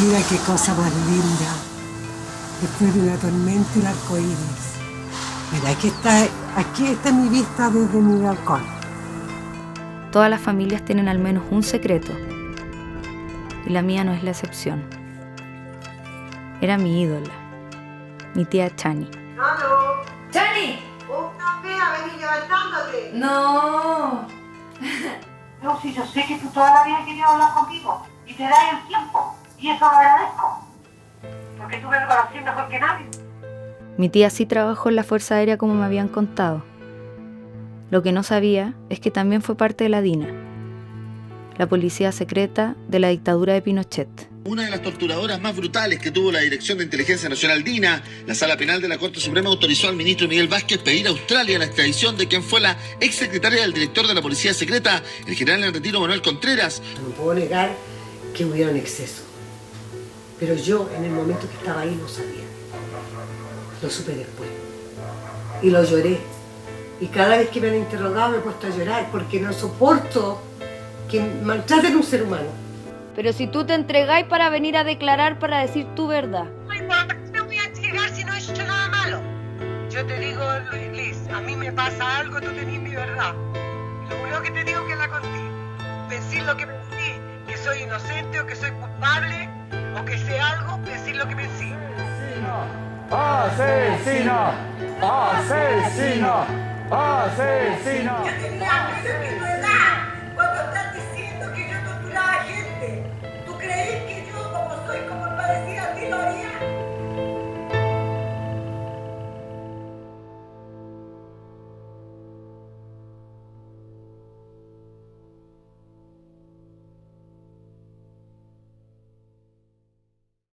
Mira qué cosa más linda. Después de una tormenta y el arco iris. Mira, aquí está mi vista desde mi balcón. Todas las familias tienen al menos un secreto. Y la mía no es la excepción. Era mi ídola, mi tía Chani. ¡Aló! ¡Chani! Un café a venir levantándote. ¡No! No, si yo sé que tú toda la vida has querido hablar conmigo y te das el tiempo, y eso lo agradezco, porque tú me conoces mejor que nadie. Mi tía sí trabajó en la Fuerza Aérea como me habían contado. Lo que no sabía es que también fue parte de la DINA, la policía secreta de la dictadura de Pinochet. Una de las torturadoras más brutales que tuvo la Dirección de Inteligencia Nacional DINA, la Sala Penal de la Corte Suprema autorizó al ministro Miguel Vázquez pedir a Australia la extradición de quien fue la exsecretaria del director de la Policía Secreta, el general en retiro Manuel Contreras. No puedo negar que hubiera un exceso. Pero yo, en el momento que estaba ahí, no sabía. Lo supe después. Y lo lloré. Y cada vez que me han interrogado me he puesto a llorar porque no soporto que maltraten a un ser humano. Pero si tú te entregáis para venir a declarar para decir tu verdad. Ay, mamá, no voy a entregar si no he hecho nada malo. Yo te digo, Liz, a mí me pasa algo, tú tenés mi verdad. Lo único que te digo es que la contigo. Decir lo que pensé, que soy inocente o que soy culpable, o que sé algo, decir lo que pensé. ¡Asesino! ¡Asesino! ¡Asesino! ¡Asesino!